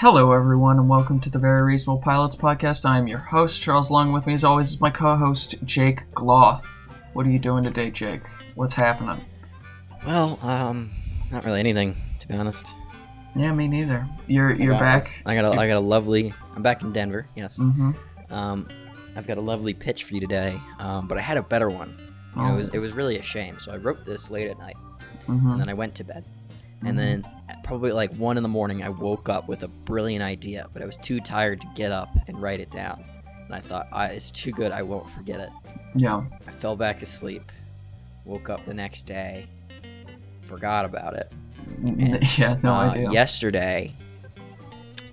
Hello, everyone, and welcome to the Very Reasonable Pilots podcast. I am your host, Charles. Along with me, as always, is my co-host, Jake Gloth. What are you doing today, Jake? What's happening? Well, not really anything, to be honest. Yeah, me neither. You're back. I got a lovely. I'm back in Denver. Yes. Mm-hmm. I've got a lovely pitch for you today. But I had a better one. It was really a shame. So I wrote this late at night, and then I went to bed, and then probably like 1 a.m, I woke up with a brilliant idea, but I was too tired to get up and write it down. And I thought, it's too good, I won't forget it. Yeah. I fell back asleep, woke up the next day, forgot about it. And, no idea. Yesterday,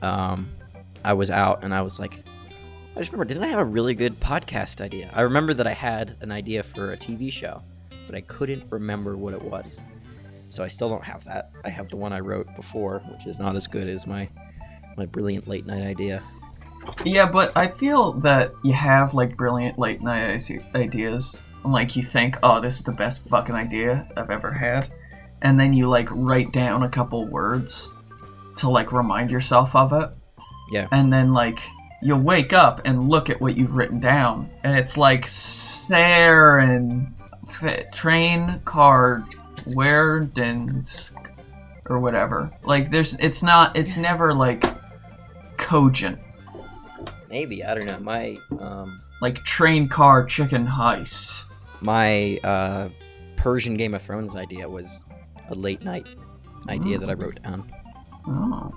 I was out and I was like, I just remember, didn't I have a really good podcast idea? I remember that I had an idea for a TV show, but I couldn't remember what it was. So I still don't have that. I have the one I wrote before, which is not as good as my brilliant late night idea. Yeah, but I feel that you have like brilliant late night ideas, and like you think, oh, this is the best fucking idea I've ever had, and then you like write down a couple words to like remind yourself of it. Yeah. And then like you'll wake up and look at what you've written down, and it's like train car Werdensk or whatever. Like it's never like cogent. Maybe, I don't know. My like train car chicken heist. My Persian Game of Thrones idea was a late night idea that I wrote down. Oh,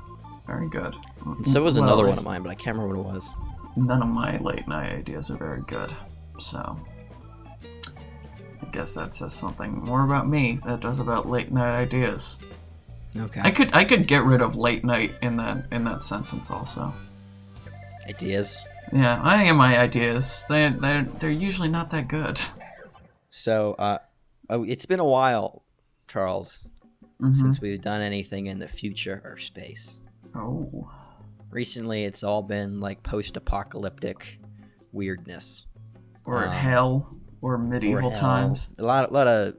very good. And so was another one of mine, but I can't remember what it was. None of my late night ideas are very good, so I guess that says something more about me than it does about late night ideas. Okay. I could get rid of late night in that sentence also. Ideas. Yeah, I think my ideas they're usually not that good. So it's been a while, Charles, since we've done anything in the future or space. Oh. Recently, it's all been like post-apocalyptic weirdness, or hell, or medieval times. A lot of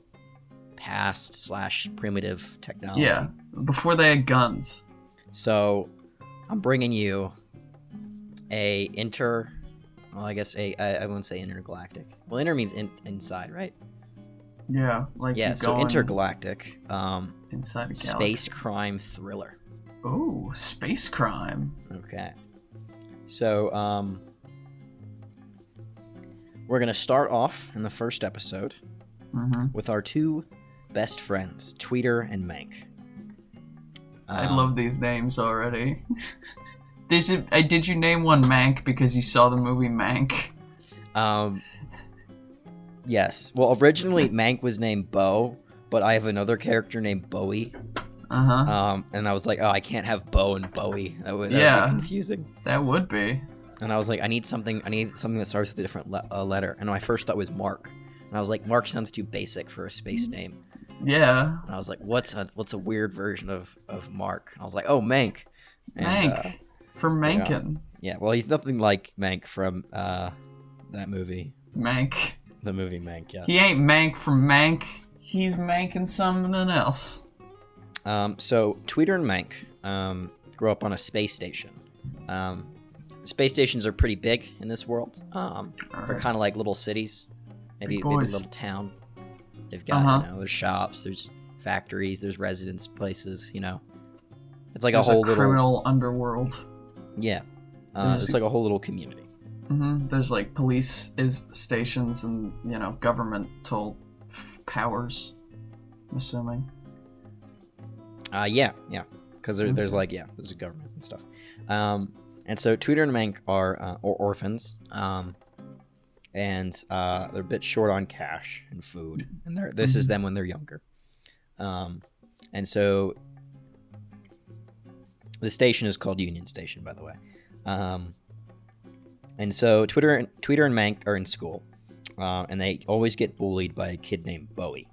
past/primitive technology. Yeah, before they had guns. So, I'm bringing you I wouldn't say intergalactic. Well, inter means inside, right? Yeah, like so intergalactic. Inside a galaxy. Space crime thriller. Oh, space crime. Okay. So, we're gonna start off in the first episode with our two best friends, Tweeter and Mank. I love these names already. Did you name one Mank because you saw the movie Mank? Yes. Well, originally Mank was named Bo, but I have another character named Bowie. And I was like, I can't have Bo and Bowie. That would be confusing. That would be. And I was like, I need something that starts with a different letter. And my first thought was Mark. And I was like, Mark sounds too basic for a space name. Yeah. And I was like, what's a weird version of Mark? And I was like, oh, Mank. And, Mank. From Mankin. Yeah, well, he's nothing like Mank from that movie. Mank. The movie Mank, yeah. He ain't Mank from Mank. He's Manking something else. So, Tweeter and Mank grew up on a space station. Space stations are pretty big in this world. They're kind of like little cities, maybe a little town. They've got there's shops, there's factories, there's residence places. It's like a whole criminal underworld. Yeah, it's like a whole little community. There's like police stations and governmental powers. I'm assuming. Yeah, because there's a government and stuff. And so Tweeter and Mank are orphans, and they're a bit short on cash and food. And this is them when they're younger. And so the station is called Union Station, by the way. And so Tweeter and Mank are in school, and they always get bullied by a kid named Bowie.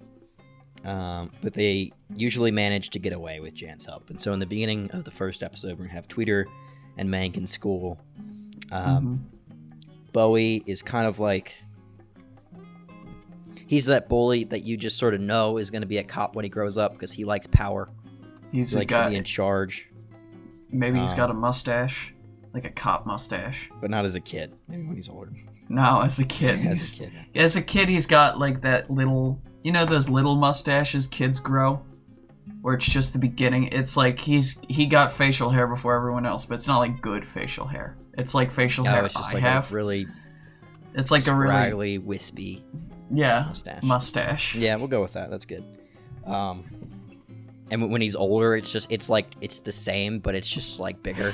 But they usually manage to get away with Jan's help. And so in the beginning of the first episode, we're going to have Tweeter and Mank in school. Bowie is kind of like... He's that bully that you just sort of know is going to be a cop when he grows up because he likes power. He likes to be in charge. Maybe he's got a mustache, like a cop mustache. But not as a kid. Maybe when he's older. No, as a kid. As a kid, he's got like that little, you know, those little mustaches kids grow, where it's just the beginning. It's like he got facial hair before everyone else, but it's not like good facial hair. It's like facial hair it's just I like have. A really. It's like a really scraggly, wispy. Yeah. Mustache. Yeah, we'll go with that. That's good. And when he's older, it's the same, but it's just like bigger.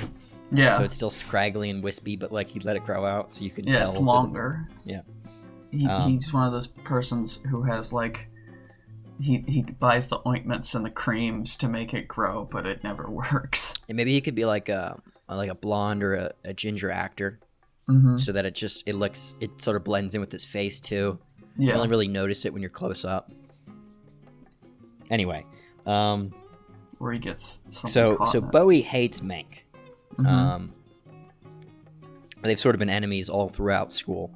Yeah. So it's still scraggly and wispy, but like he let it grow out, so you can tell. Yeah, it's longer. Yeah. He's one of those persons who has like, he buys the ointments and the creams to make it grow, but it never works. And maybe he could be like a blonde or a ginger actor, so that it sort of blends in with his face too. Yeah. You only really notice it when you're close up. Anyway, where he gets something so Bowie hates Mank. They've sort of been enemies all throughout school.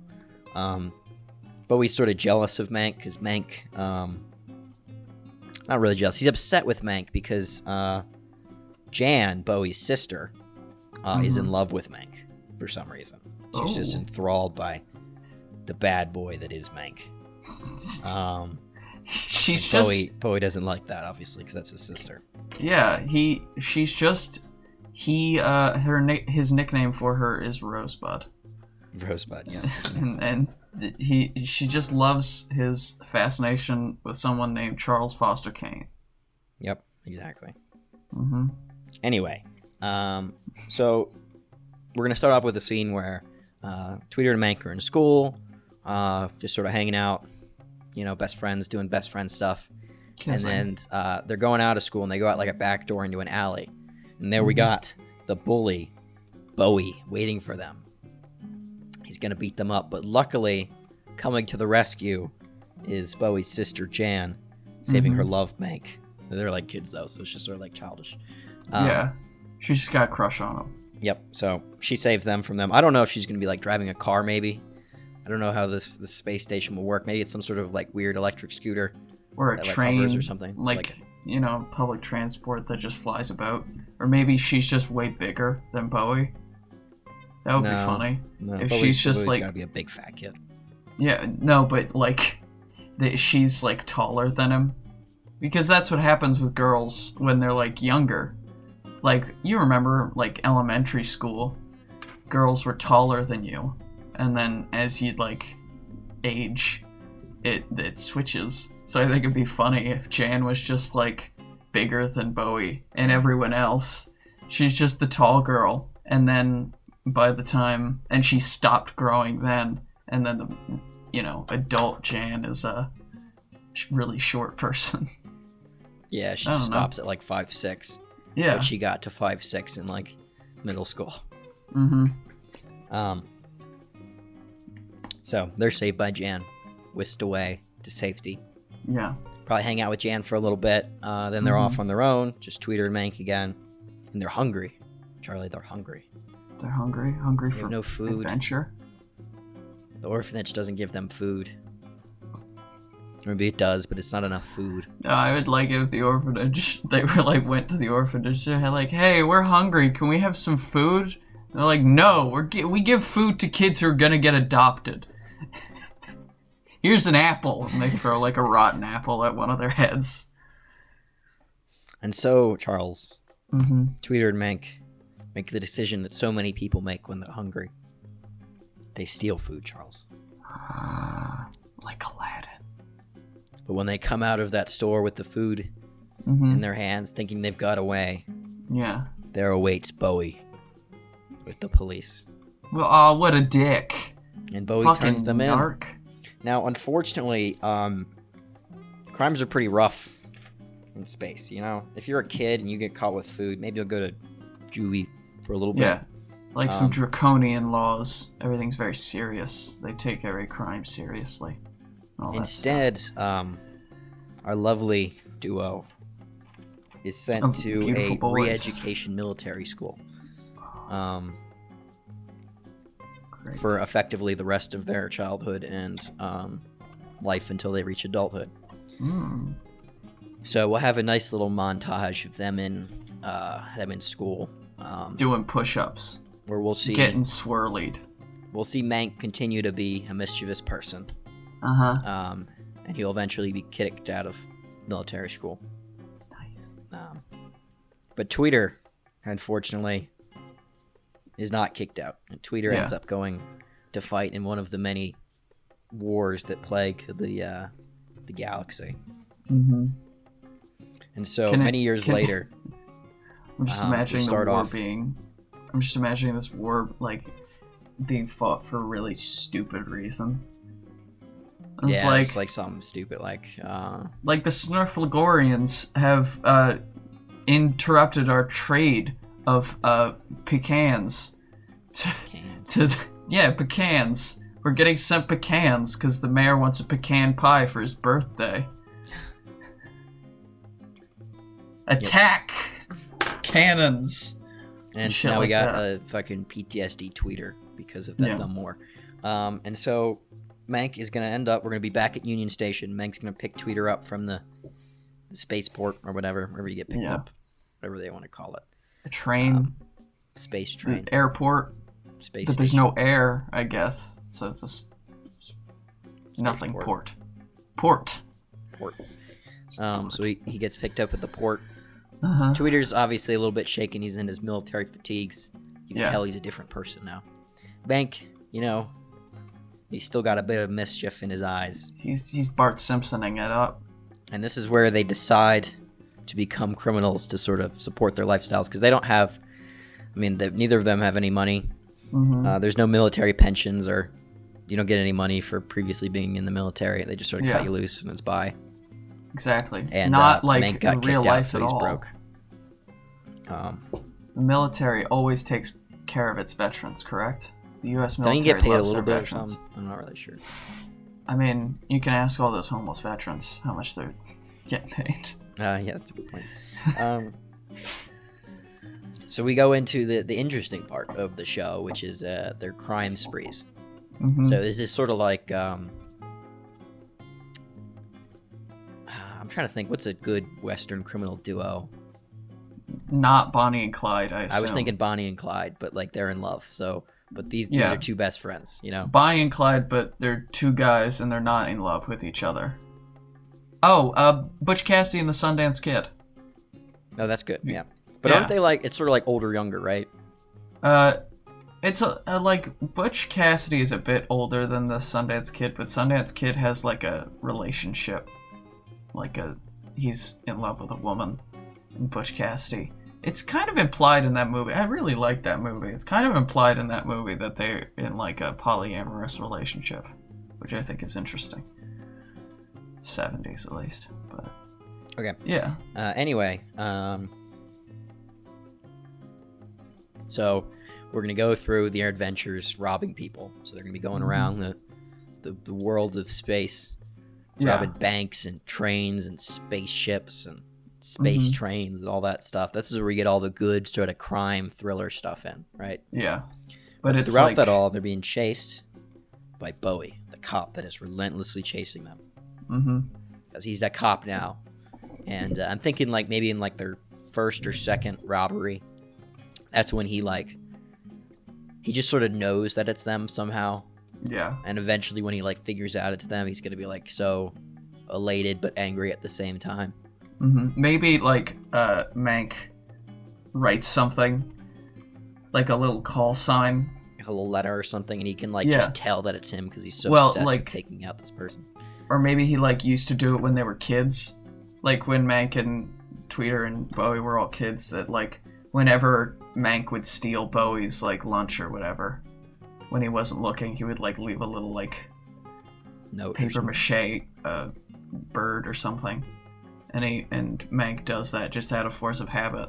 Bowie's sort of jealous of Mank because Mank, not really jealous. He's upset with Mank because Jan, Bowie's sister, is in love with Mank for some reason. She's just enthralled by the bad boy that is Mank. Bowie doesn't like that, obviously, because that's his sister. Yeah, his nickname for her is Rosebud. Rosebud, yes. and she just loves his fascination with someone named Charles Foster Kane. Yep, exactly. Anyway, so we're gonna start off with a scene where Tweeter and Mank are in school, just sort of hanging out, you know, best friends, doing best friend stuff. Kissing. And then they're going out of school, and they go out like a back door into an alley. And there we got the bully, Bowie, waiting for them. He's going to beat them up. But luckily, coming to the rescue is Bowie's sister, Jan, saving her love, Mank. They're like kids, though, so it's just sort of like childish. Yeah. She's just got a crush on him. Yep. So she saves them from them. I don't know if she's going to be like driving a car, maybe. I don't know how this space station will work. Maybe it's some sort of like weird electric scooter. Or a train. Or something. Like, you know, public transport that just flies about. Or maybe she's just way bigger than Bowie. That would be funny. No, if Bowie's, she's just Bowie's like... gotta be a big fat kid. Yeah, no, but like, she's like taller than him. Because that's what happens with girls when they're like younger. Like, you remember, like, elementary school, girls were taller than you. And then as you like age, it switches. So I think it'd be funny if Jan was just like bigger than Bowie and everyone else. She's just the tall girl, and then by the time she stopped growing then, and then the, you know, adult Jan is a really short person. Yeah, she just stops at like 5'6". Yeah, but she got to 5'6" in like middle school. So they're saved by Jan, whisked away to safety. Yeah. Probably hang out with Jan for a little bit. Then they're off on their own, just Tweeter and Mank again. And they're hungry. Charlie, they're hungry. They're hungry for no food. Adventure. The orphanage doesn't give them food. Maybe it does, but it's not enough food. No, I would like if the orphanage, they were like, went to the orphanage, they're like, hey, we're hungry, can we have some food? They're like, no, we give food to kids who are gonna get adopted. Here's an apple, and they throw like a rotten apple at one of their heads. And so, Charles, Tweeter and Mank make the decision that so many people make when they're hungry. They steal food, Charles. Like Aladdin. But when they come out of that store with the food in their hands, thinking they've got away, there awaits Bowie with the police. Well, what a dick. And Bowie Fucking turns them narc. in. Now, unfortunately, crimes are pretty rough in space, you know? If you're a kid and you get caught with food, maybe you'll go to juvie for a little bit. Yeah, like some draconian laws. Everything's very serious. They take every crime seriously. Instead, our lovely duo is sent to a re-education military school. For effectively the rest of their childhood and life until they reach adulthood. So we'll have a nice little montage of them in school, Doing push-ups. Where we'll see getting swirlied. We'll see Mank continue to be a mischievous person. And he'll eventually be kicked out of military school. Nice. But Tweeter, unfortunately, is not kicked out. And Tweeter ends up going to fight in one of the many wars that plague the galaxy. Mm-hmm. And so many years later, I'm just imagining the war being. I'm just imagining this war like being fought for a really stupid reason. It's like something stupid, like the Snurflagorians have interrupted our trade of pecans. Pecans. We're getting sent pecans because the mayor wants a pecan pie for his birthday. Attack cannons. And so now we got a fucking PTSD Tweeter because of that dumb war. And so Mank is going to end up, we're going to be back at Union Station. Mank's going to pick Tweeter up from the spaceport or wherever you get picked up. Whatever they want to call it. A train. Space train. The airport. Space but station. There's no air, I guess. So it's nothing. Port. So he gets picked up at the port. Tweeter's obviously a little bit shaken. He's in his military fatigues. You can tell he's a different person now. Mank, he's still got a bit of mischief in his eyes. He's Bart Simpsoning it up. And this is where they decide to become criminals to sort of support their lifestyles because they don't have. Neither of them have any money. There's no military pensions, or you don't get any money for previously being in the military. They just sort of cut you loose and it's bye. Exactly. And not like Mank got in real kicked out, life so at he's all. broke. The military always takes care of its veterans, correct? The U.S. Don't military you get paid a loves little their bit or veterans. something? I'm not really sure. You can ask all those homeless veterans how much they're getting paid. Yeah, that's a good point. So we go into the interesting part of the show, which is their crime sprees. So is this sort of like I'm trying to think, what's a good Western criminal duo? Not Bonnie and Clyde, I assume. I was thinking Bonnie and Clyde, but like they're in love. So, but these are two best friends, Bonnie and Clyde, but they're two guys and they're not in love with each other. Oh, Butch Cassidy and the Sundance Kid. No, that's good. Yeah. But aren't they like, it's sort of like older, younger, right? It's like Butch Cassidy is a bit older than the Sundance Kid, but Sundance Kid has like a relationship. He's in love with a woman. And Butch Cassidy. It's kind of implied in that movie. I really like that movie. It's kind of implied in that movie that they're in like a polyamorous relationship, which I think is interesting. 70s at least, but okay. Yeah. Anyway, so we're gonna go through their adventures robbing people. So they're gonna be going around the world of space, robbing banks and trains and spaceships and space trains and all that stuff. This is where we get all the good sort of crime thriller stuff in, right? Yeah. But it's throughout that all, they're being chased by Bowie, the cop that is relentlessly chasing them. Because he's that cop now. And I'm thinking like maybe in like their first or second robbery, that's when he just sort of knows that it's them somehow. Yeah. And eventually when he like figures out it's them, he's going to be like so elated but angry at the same time. Maybe like Mank writes something, like a little call sign, a little letter or something, and he can just tell that it's him because he's so obsessed with taking out this person. Or maybe he used to do it when they were kids, like when Mank and Tweeter and Bowie were all kids. That whenever Mank would steal Bowie's lunch or whatever, when he wasn't looking, he would leave a little note, paper mache bird or something. And Mank does that just out of force of habit.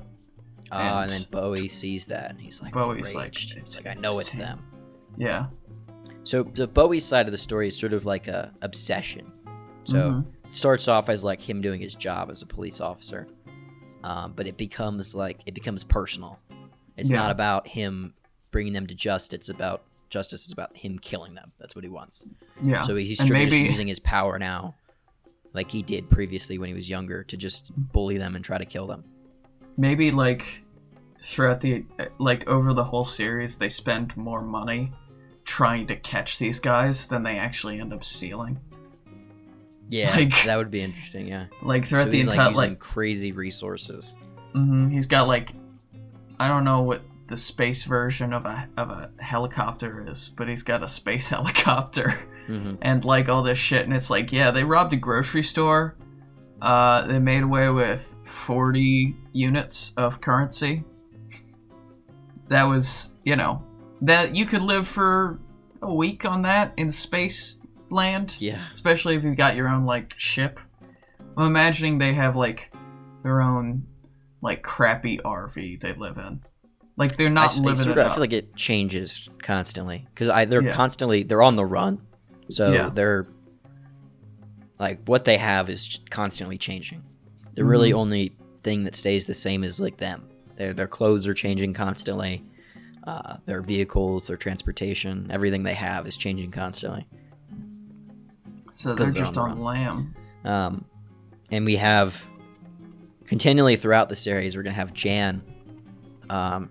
And then Bowie sees that, and he's Bowie's enraged. It's I know it's them. Yeah. So the Bowie side of the story is sort of like a obsession. So it starts off as him doing his job as a police officer, but it becomes personal. It's not about him bringing them to justice. It's about justice is about him killing them. That's what he wants. Yeah. So he's just using his power now, like he did previously when he was younger, to just bully them and try to kill them. Maybe throughout the over the whole series, they spend more money trying to catch these guys than they actually end up stealing. Yeah, that would be interesting. Yeah, like throughout so the entire using crazy resources. He's got I don't know what the space version of a helicopter is, but he's got a space helicopter and all this shit, and it's they robbed a grocery store. They made away with 40 units of currency. That was, that you could live for a week on that in space land. Yeah. Especially if you've got your own, ship. I'm imagining they have, their own, crappy RV they live in. They're not living it up. I feel like it changes constantly. Because they're on the run. So they're, what they have is constantly changing. The really only thing that stays the same is, them. Their clothes are changing constantly. Their vehicles, their transportation, everything they have is changing constantly. So they're just on lam. And we have, continually throughout the series, we're going to have Jan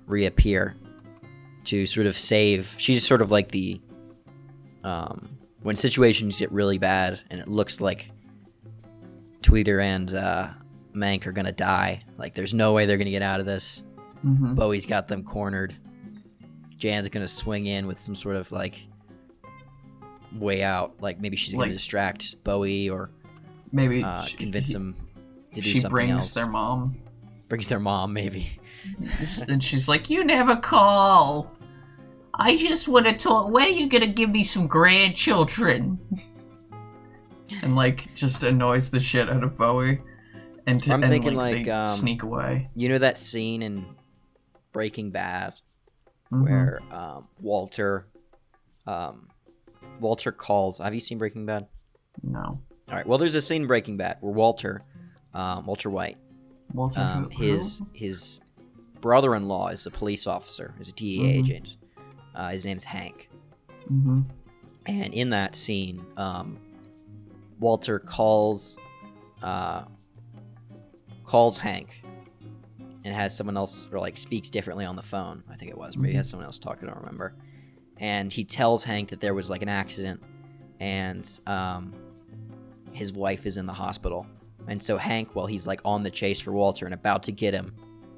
reappear to sort of save. She's sort of like the, when situations get really bad and it looks like Tweeter and Mank are going to die, there's no way they're going to get out of this. Bowie's got them cornered. Jan's going to swing in with some sort of way out. Maybe she's going to distract Bowie or maybe convince him to do something else. Brings their mom, maybe. And she's like, "You never call. I just want to talk. When are you going to give me some grandchildren?" And just annoys the shit out of Bowie. And I'm thinking they sneak away. You know that scene in Breaking Bad where Walter calls. Have you seen Breaking Bad? No. All right. Well, there's a scene in Breaking Bad where Walter White, his brother-in-law is a police officer, is a DEA agent. His name's Hank. And in that scene, Walter calls Hank and has someone else, or speaks differently on the phone. I think it was. Maybe he has someone else talking, I don't remember. And he tells Hank that there was an accident and his wife is in the hospital. And so Hank, while he's on the chase for Walter and about to get him,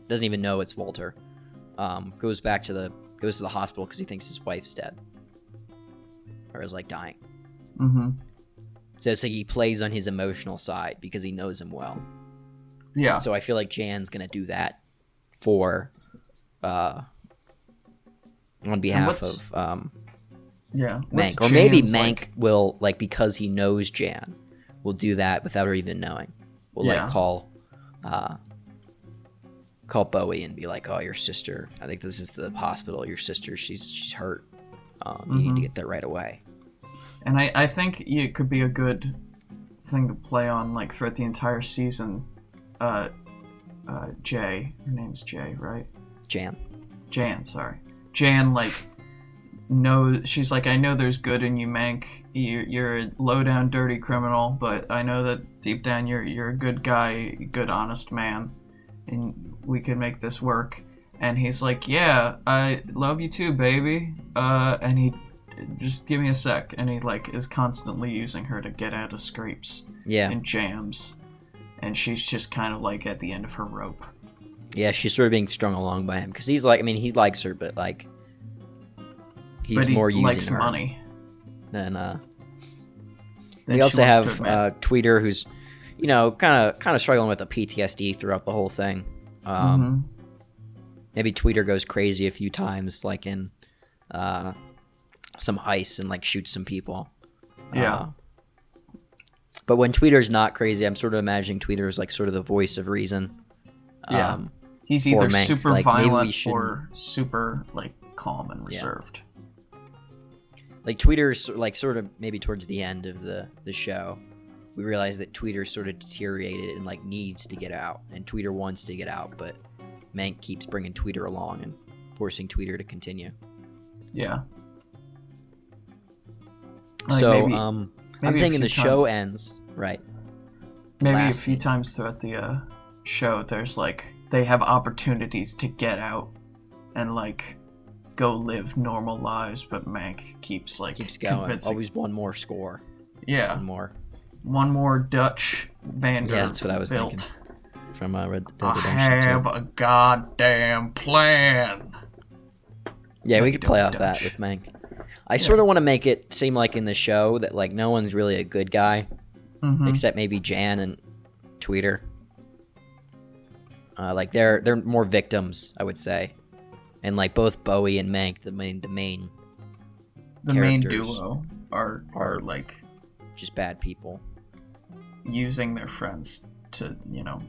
doesn't even know it's Walter, goes to the hospital because he thinks his wife's dead. Or is dying. So it's he plays on his emotional side because he knows him well. Yeah. So I feel like Jan's gonna do that for on behalf of Mank. Or maybe Mank will because he knows Jan will do that without her even knowing. Will call Bowie and be like, "Oh, your sister. I think this is the hospital. Your sister, she's hurt. You need to get there right away." And I think it could be a good thing to play on throughout the entire season. Jay, her name's Jay, right? Jan, sorry. Jan, knows, she's I know there's good in you, Mank. You're a low-down, dirty criminal, but I know that deep down you're a good guy, good, honest man, and we can make this work. And he's like, "Yeah, I love you too, baby." And he, "Just give me a sec," and he is constantly using her to get out of scrapes and jams. And she's just kind of at the end of her rope. Yeah, she's sort of being strung along by him because he's he likes her, but he's more using likes her money. Than we also have Tweeter, who's kind of struggling with a PTSD throughout the whole thing. Maybe Tweeter goes crazy a few times, in some heist and shoots some people. Yeah. But when Tweeter's not crazy, I'm sort of imagining Tweeter as sort of the voice of reason. He's either Mank. super violent or super calm and reserved. Yeah. Tweeter's sort of maybe towards the end of the show, we realize that Tweeter sort of deteriorated and needs to get out, and Tweeter wants to get out, but Mank keeps bringing Tweeter along and forcing Tweeter to continue. Yeah. So I'm thinking the show ends right. Maybe a few times throughout the show, there's they have opportunities to get out and like go live normal lives, but Mank keeps going. Convincing. Always one more score. Yeah. One more Dutch Vanderbilt. Yeah, that's what I was thinking. From Red Dead Redemption 2. I have a goddamn plan. Yeah, we could play off that with Mank. I sort of want to make it seem like in the show that like no one's really a good guy, except maybe Jan and Tweeter. Like they're more victims, I would say, and like both Bowie and Mank, the main main duo are like just bad people using their friends to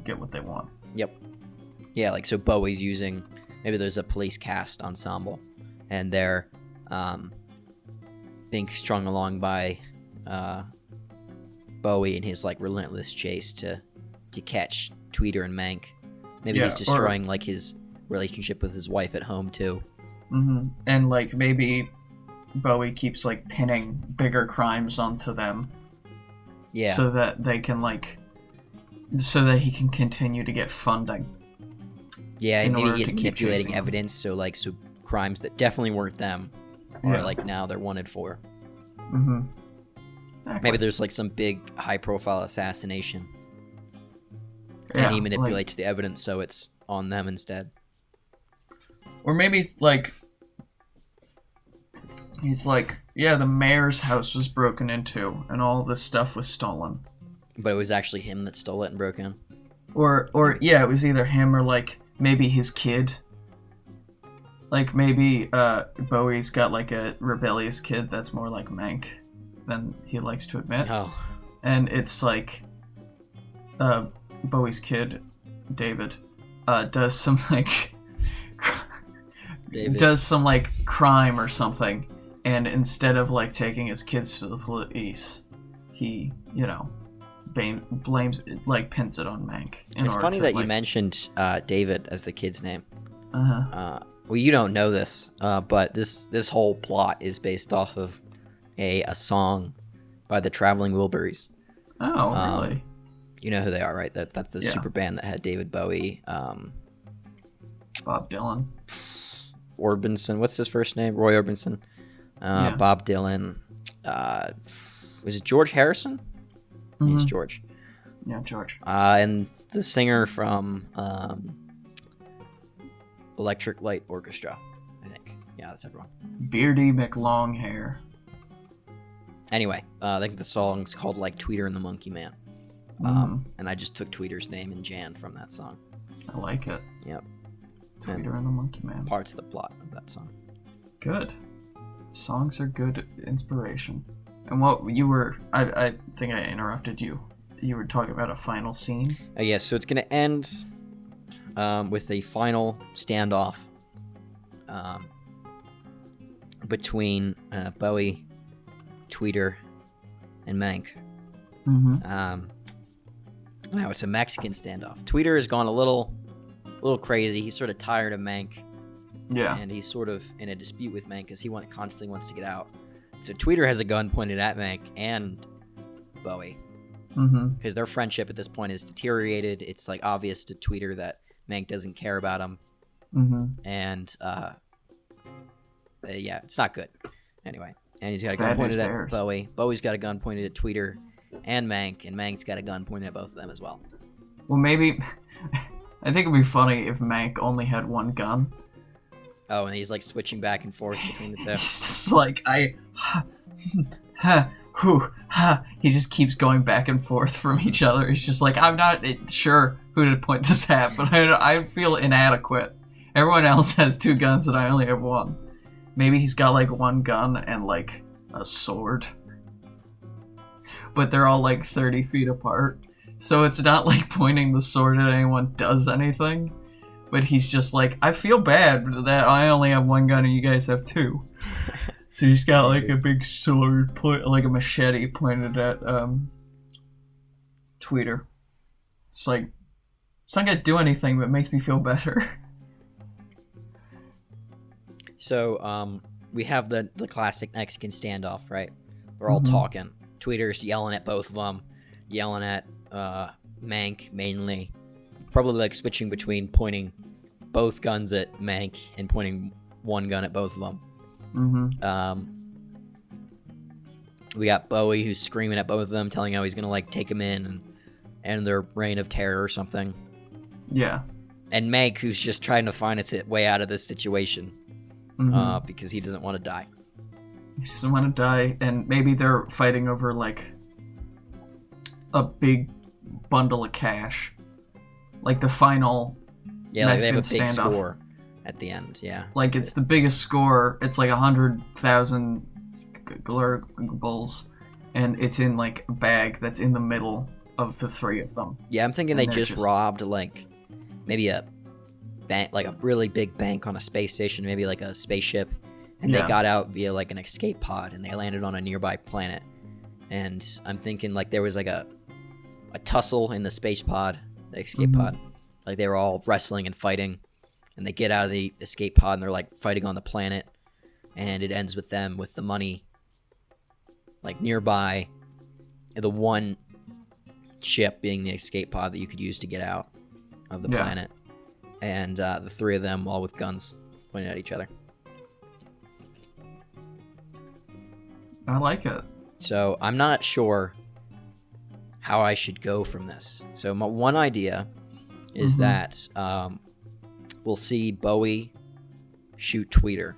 get what they want. Yep. Yeah, like so Bowie's using, maybe there's a police cast ensemble, and they're being strung along by Bowie in his like relentless chase to catch Tweeter and Mank. Maybe he's destroying like his relationship with his wife at home too. And like maybe Bowie keeps like pinning bigger crimes onto them. Yeah. So that they can so that he can continue to get funding. Yeah, and maybe he's manipulating evidence, so crimes that definitely weren't them are like now they're wanted for. Exactly. Maybe there's like some big high profile assassination. Yeah, and he manipulates the evidence so it's on them instead. Or maybe he's like, yeah, the mayor's house was broken into and all this stuff was stolen. But it was actually him that stole it and broke in. Or yeah, it was either him or like maybe his kid. Like maybe Bowie's got like a rebellious kid that's more like Mank than he likes to admit. Oh. And it's like Bowie's kid, David, does some crime or something, and instead of like taking his kids to the police, he blames like pins it on Mank. It's funny that you mentioned David as the kid's name. Well, you don't know this, but this whole plot is based off of a song by the Traveling Wilburys. Oh, really? You know who they are, right? That's the super band that had David Bowie. Bob Dylan. Orbison. What's his first name? Roy Orbison. Bob Dylan. Was it George Harrison? He's George. Yeah, George. And the singer from Electric Light Orchestra, I think. Yeah, that's everyone. Beardy McLonghair. Anyway, I think the song's called like Tweeter and the Monkey Man. And I just took Tweeter's name and Jan from that song. I like it. Yep. Tweeter and the Monkey Man. Parts of the plot of that song. Good. Songs are good inspiration. And what you were... I think I interrupted you. You were talking about a final scene? Yes, so it's going to end with a final standoff between Bowie, Tweeter, and Mank. Now it's a Mexican standoff. Tweeter has gone a little crazy. He's sort of tired of Mank. Yeah. And he's sort of in a dispute with Mank because he constantly wants to get out. So Tweeter has a gun pointed at Mank and Bowie. Because their friendship at this point is deteriorated. It's like obvious to Tweeter that Mank doesn't care about him. And it's not good. Anyway, and he's got a gun pointed at Bowie. Bowie's got a gun pointed at Tweeter and Mank's got a gun pointed at both of them as well. Well, maybe... I think it'd be funny if Mank only had one gun. Oh, and he's like switching back and forth between the two. It's just like, he just keeps going back and forth from each other. He's just like, I'm not sure who to point this at, but I feel inadequate. Everyone else has two guns and I only have one. Maybe he's got like one gun and like a sword. But they're all like 30 feet apart. So it's not like pointing the sword at anyone does anything. But he's just like, I feel bad that I only have one gun and you guys have two. So he's got like a big sword, like a machete pointed at Tweeter. It's like, it's not gonna do anything, but it makes me feel better. So we have the classic Mexican standoff, right? We're all talking. Tweeter's yelling at both of them, yelling at Mank mainly, probably like switching between pointing both guns at Mank and pointing one gun at both of them. Mm-hmm. We got Bowie who's screaming at both of them, telling how he's gonna like take them in and end their reign of terror or something. Yeah. And Mank who's just trying to find its way out of this situation because he doesn't want to die. He doesn't want to die, and maybe they're fighting over like a big bundle of cash, like the final. Yeah, like they have a Mexican big standoff. score at the end. Yeah, Like it's the biggest score. It's like 100,000 glurgables, and it's in like a bag that's in the middle of the three of them. yeah. I'm thinking And they they're just robbed like maybe a bank, like a really big bank on a space station, maybe like a spaceship, and they got out via like an escape pod, and they landed on a nearby planet. And I'm thinking like there was like a tussle in the space pod, the escape pod. Like they were all wrestling and fighting, and they get out of the escape pod and they're like fighting on the planet, and it ends with them with the money like nearby, the one ship being the escape pod that you could use to get out of the planet, and the three of them all with guns pointing at each other. I like it. So I'm not sure how I should go from this. So my one idea is that we'll see Bowie shoot Tweeter,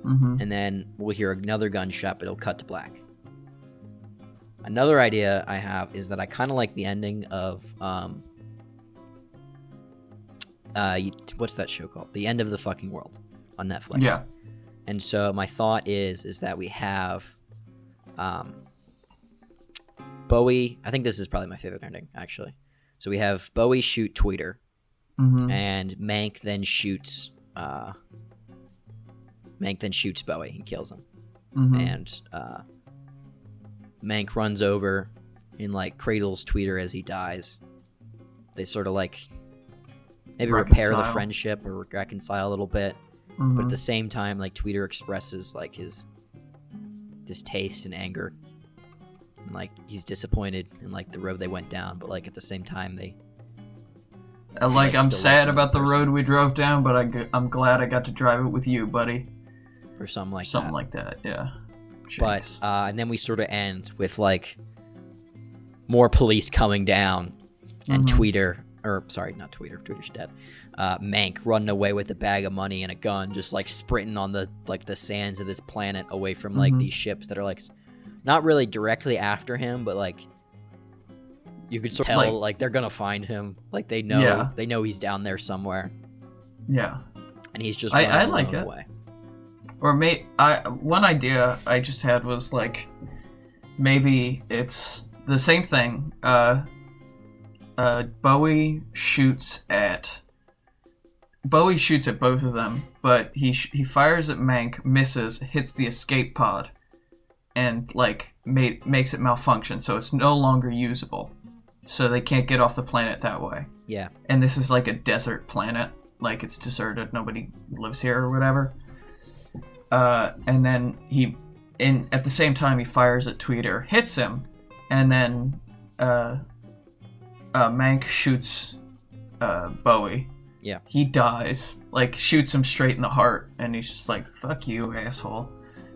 and then we'll hear another gunshot, but it'll cut to black. Another idea I have is that I kind of like the ending of what's that show called? The End of the Fucking World on Netflix. Yeah. And so my thought is that we have Bowie. I think this is probably my favorite ending, actually. So we have Bowie shoot Tweeter, and Mank then shoots Bowie and kills him. And Mank runs over and like cradles Tweeter as he dies. They sort of like maybe repair the friendship or reconcile a little bit. But at the same time, like Tweeter expresses like his distaste and anger, and like he's disappointed in like the road they went down. But like at the same time, I'm sad about the road we drove down, but I'm glad I got to drive it with you, buddy. Or something like that. Something like that, yeah. But and then we sort of end with like more police coming down, and Tweeter, or sorry, not Tweeter. Tweeter's dead. Mank running away with a bag of money and a gun, just like sprinting on the sands of this planet away from like these ships that are like not really directly after him, but like you could sort of tell like they're gonna find him. Like they know he's down there somewhere. Yeah. And he's just I like it. away. Or one idea I just had was like maybe it's the same thing. Bowie shoots at both of them, but he fires at Mank, misses, hits the escape pod, and like makes it malfunction, so it's no longer usable. So they can't get off the planet that way. Yeah. And this is like a desert planet, like it's deserted, nobody lives here or whatever. And then at the same time he fires at Tweeter, hits him, and then Mank shoots Bowie. Yeah. He dies, like shoots him straight in the heart, and he's just like, fuck you, asshole,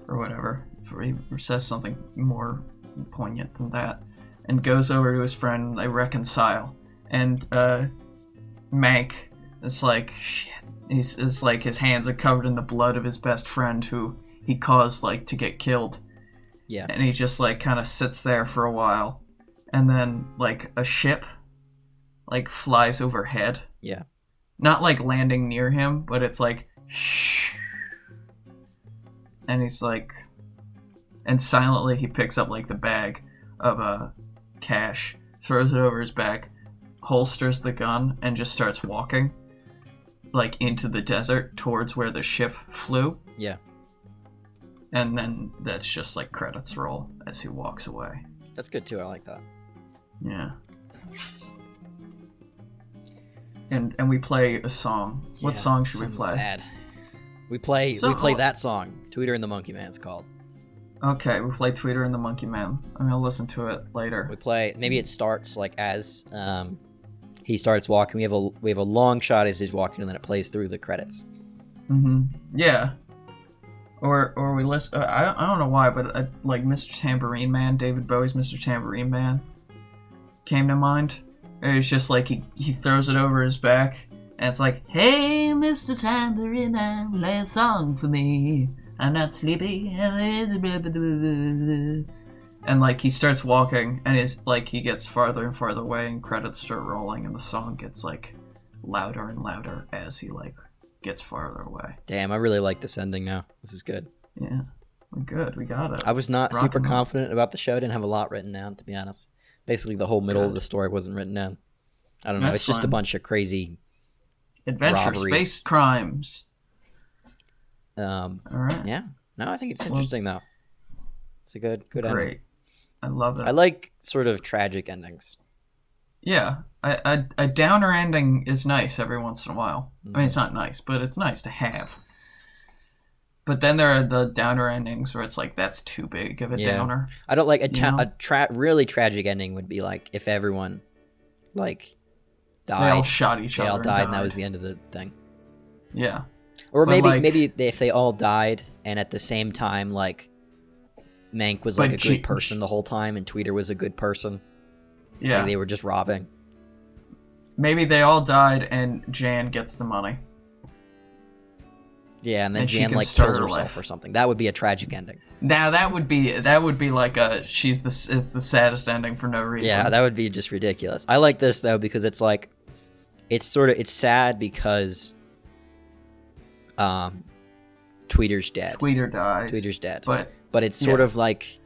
or whatever. Or he says something more poignant than that, and goes over to his friend, they reconcile, and Mank is like, shit. It's like his hands are covered in the blood of his best friend who he caused like to get killed. Yeah. And he just like kind of sits there for a while, and then like a ship like flies overhead. Yeah. Not like landing near him, but it's like and he's like, and silently he picks up like the bag of cash, throws it over his back, holsters the gun, and just starts walking like into the desert towards where the ship flew. Yeah. And then that's just like credits roll as he walks away. That's good too. I like that. Yeah. And we play a song. Yeah, what song should we play? Sad. We play that song. Tweeter and the Monkey Man's called. Okay, we play Tweeter and the Monkey Man. I'm gonna listen to it later. We play. Maybe it starts like as he starts walking. We have a long shot as he's walking, and then it plays through the credits. Yeah. Or we listen. I don't know why, but like Mr. Tambourine Man, David Bowie's Mr. Tambourine Man, came to mind. It's just like he throws it over his back, and it's like, "Hey, Mr. Tambourine Man, play a song for me. I'm not sleepy." And like he starts walking, and it's like he gets farther and farther away, and credits start rolling, and the song gets like louder and louder as he like gets farther away. Damn, I really like this ending now. This is good. Yeah, we're good. We got it. I was not super confident about the show. I didn't have a lot written down, to be honest. Basically, the whole middle of the story wasn't written down. I don't know. It's just a bunch of crazy adventure, space crimes. All right. Yeah. No, I think it's interesting though. It's a good ending. Great. I love it. I like sort of tragic endings. Yeah, a downer ending is nice every once in a while. I mean, it's not nice, but it's nice to have. But then there are the downer endings where it's like, that's too big of a downer. I don't like really tragic ending would be like if everyone like died. They all shot each other. They all died, and that was the end of the thing. Yeah. Or maybe if they all died, and at the same time, like Mank was like a good person the whole time, and Tweeter was a good person. Yeah. Like they were just robbing. Maybe they all died, and Jan gets the money. Yeah, and then Jan like kills herself or something. That would be a tragic ending. Now that would be like it's the saddest ending for no reason. Yeah, that would be just ridiculous. I like this though because it's like it's sad because Tweeter's dead. Tweeter dies. Tweeter's dead. But it's sort of like,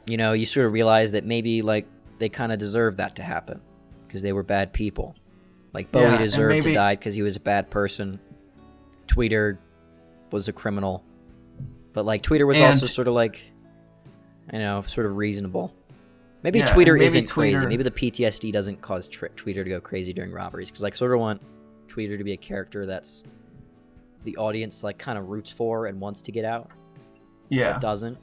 you know, you sort of realize that maybe like they kind of deserve that to happen because they were bad people. Like Bowie deserved to die because he was a bad person. Tweeter was a criminal, but like Tweeter was also sort of like, you know, sort of reasonable. Maybe Tweeter isn't crazy. Maybe the PTSD doesn't cause Tweeter to go crazy during robberies because like sort of want Tweeter to be a character that's the audience like kind of roots for and wants to get out. Yeah, but doesn't.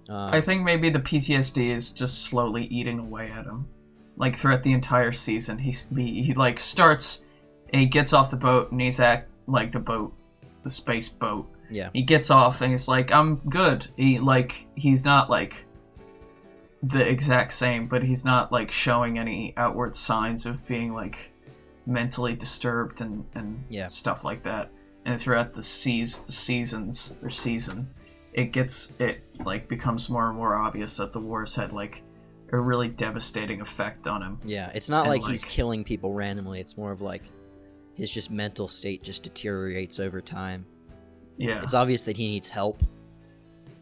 I think maybe the PTSD is just slowly eating away at him. Like throughout the entire season, he like starts, and he gets off the boat, and he's at like the space boat. Yeah. He gets off, and he's like, "I'm good." He's not like the exact same, but he's not like showing any outward signs of being like mentally disturbed and stuff like that. And throughout the season, it like becomes more and more obvious that the wars had like a really devastating effect on him. Yeah, it's not like he's killing people randomly. It's more of like his just mental state just deteriorates over time. Yeah, it's obvious that he needs help.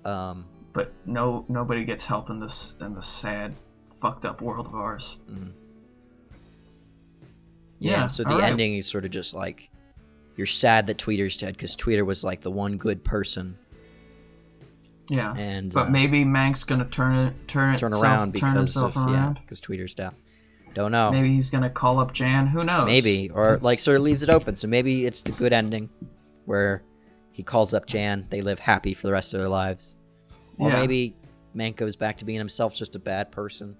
But nobody gets help in this sad, fucked up world of ours. Mm-hmm. Yeah, so the ending is sort of just like you're sad that Tweeter's dead because Tweeter was like the one good person. Yeah, and but maybe Mank's gonna turn around because Tweeter's dead. Don't know. Maybe he's gonna call up Jan. Who knows? Maybe, or like sort of leaves it open. So maybe it's the good ending, where he calls up Jan. They live happy for the rest of their lives. Or maybe Mank goes back to being himself, just a bad person.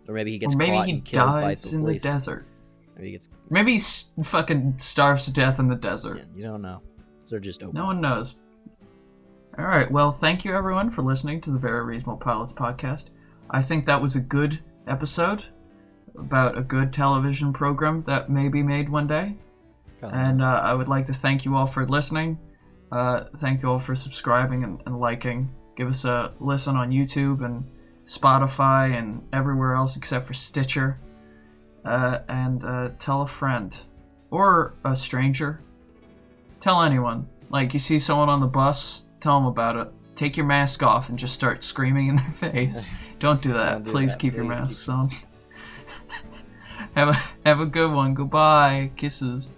Or maybe he gets caught and killed by the police. Maybe he dies in the desert. Maybe he fucking starves to death in the desert. Yeah, you don't know. So just open. No one knows. All right. Well, thank you everyone for listening to the Very Reasonable Pilots podcast. I think that was a good episode about a good television program that may be made one day. And I would like to thank you all for listening. Thank you all for subscribing and liking. Give us a listen on YouTube and Spotify and everywhere else except for Stitcher. And tell a friend or a stranger. Tell anyone. Like you see someone on the bus, tell them about it. Take your mask off and just start screaming in their face. Don't do that. Please keep your masks on. Have a good one. Goodbye. Kisses.